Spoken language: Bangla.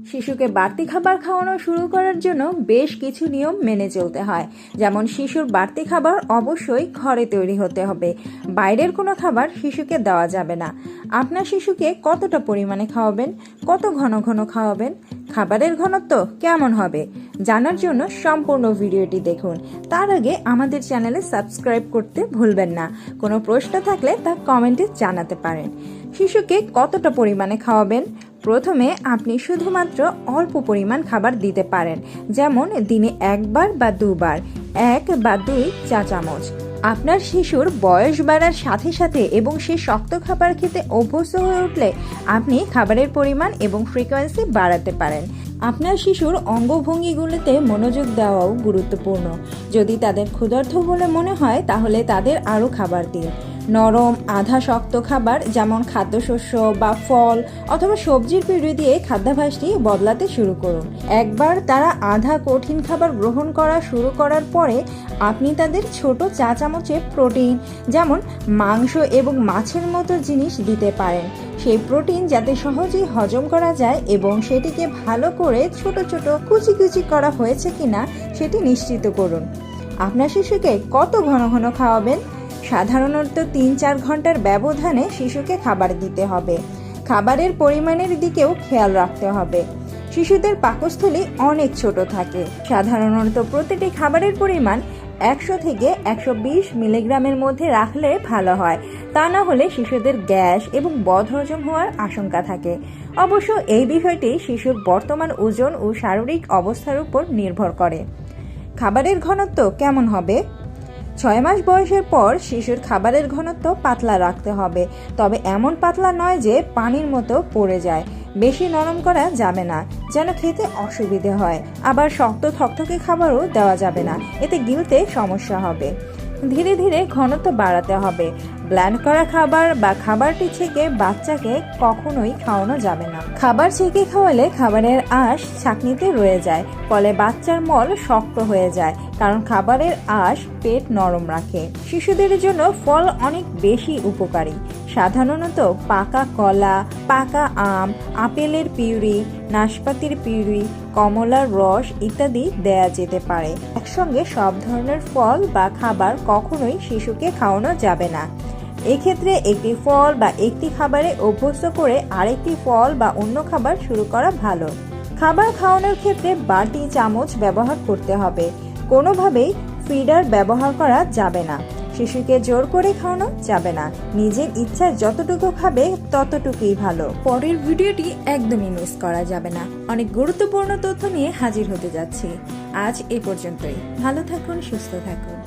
শিশুকে বাড়তি খাবার খাওয়ানো শুরু করার জন্য বেশ কিছু নিয়ম মেনে চলতে হয়। যেমন শিশুর বাড়তি খাবার অবশ্যই ঘরে তৈরি হতে হবে। বাইরের কোনো খাবার শিশুকে দেওয়া যাবে না। আপনার শিশুকে কতটা পরিমাণে খাওয়াবেন, কত ঘন ঘন খাওয়াবেন, খাবারের ঘনত্ব কেমন হবে জানার জন্য সম্পূর্ণ ভিডিওটি দেখুন। তার আগে আমাদের চ্যানেলে সাবস্ক্রাইব করতে ভুলবেন না। কোনো প্রশ্ন থাকলে তা কমেন্টে জানাতে পারেন। শিশুকে কতটা পরিমাণে খাওয়াবেন? প্রথমে আপনি শুধুমাত্র অল্প পরিমাণ খাবার দিতে পারেন, যেমন দিনে একবার বা দুবার 1 বা 2 চা চামচ। আপনার শিশুর বয়স বাড়ার সাথে সাথে এবং সে শক্ত খাবার খেতে অভ্যস্ত হয়ে উঠলে আপনি খাবারের পরিমাণ এবং ফ্রিকোয়েন্সি বাড়াতে পারেন। আপনার শিশুর অঙ্গভঙ্গিগুলোতে মনোযোগ দেওয়াও গুরুত্বপূর্ণ। যদি তাদের ক্ষুধার্ত বলে মনে হয় তাহলে তাদের আরও খাবার দিন। নরম আধা শক্ত খাবার যেমন খাদ্যশস্য বা ফল অথবা সবজির পিঁড়ি দিয়ে খাদ্যাভ্যাসটি বদলাতে শুরু করুন। একবার তারা আধা কঠিন খাবার গ্রহণ করা শুরু করার পরে আপনি তাদের ছোট চা চামচে প্রোটিন যেমন মাংস এবং মাছের মতো জিনিস দিতে পারেন। সেই প্রোটিন যাতে সহজেই হজম করা যায় এবং সেটিকে ভালো করে ছোট ছোট কুচি কুচি করা হয়েছে কিনা সেটি নিশ্চিত করুন। আপনার শিশুকে কত ঘন ঘন খাওয়াবেন? সাধারণত 3-4 ঘন্টার ব্যবধানে শিশুকে খাবার দিতে হবে। খাবারের পরিমাণের দিকেও খেয়াল রাখতে হবে। শিশুদের পাকস্থলী অনেক ছোট থাকে। সাধারণত প্রতিটি খাবারের পরিমাণ 100 থেকে 120 মিলিগ্রামের মধ্যে রাখলে ভালো হয়। তা না হলে শিশুদের গ্যাস এবং বদহজম হওয়ার আশঙ্কা থাকে। অবশ্য এই বিষয়টি শিশুর বর্তমান ওজন ও শারীরিক অবস্থার উপর নির্ভর করে। খাবারের ঘনত্ব কেমন হবে? 6 মাস বয়সের পর শিশুর খাবারের ঘনত্ব পাতলা রাখতে হবে, তবে এমন পাতলা নয় যে পানির মতো পড়ে যায়। বেশি নরম করা যাবে না, যেন খেতে অসুবিধে হয়। আবার শক্ত থকথকে খাবারও দেওয়া যাবে না, এতে গিলতে সমস্যা হবে। ধীরে ধীরে ঘনত্ব বাড়াতে হবে। ব্ল্যান্ড করা খাবার বা খাবারটি ছেঁকে বাচ্চাকে কখনোই খাওয়ানো যাবে না। খাবার ছেঁকে খাওয়ালে খাবারের আঁশ ছাঁকনিতে রয়ে যায়, ফলে বাচ্চার মল শক্ত হয়ে যায়, কারণ খাবারের আঁশ পেট নরম রাখে। শিশুদের জন্য ফল অনেক বেশি উপকারী। সাধারণত পাকা কলা, পাকা আম, আপেলের পিউরি, নাশপাতির পিউরি, কমলার রস ইত্যাদি দেয়া যেতে পারে। একসঙ্গে সব ধরনের ফল বা খাবার কখনোই শিশুকে খাওয়ানো যাবে না। এক্ষেত্রে একটি ফল বা একটি খাবারে অভ্যস্ত করে আরেকটি ফল বা অন্য খাবার শুরু করা ভালো। খাবার খাওয়ানোর ক্ষেত্রে বাটি চামচ ব্যবহার করতে হবে। কোনোভাবেই ফিডার ব্যবহার করা যাবে না। শিশুকে জোর করে খাওয়ানো যাবে না। নিজের ইচ্ছায় যতটুকু খাবে ততটুকুই ভালো। পরের ভিডিওটি একদমই মিস করা যাবে না। অনেক গুরুত্বপূর্ণ তথ্য নিয়ে হাজির হতে যাচ্ছি। আজ এ পর্যন্তই। ভালো থাকুন, সুস্থ থাকুন।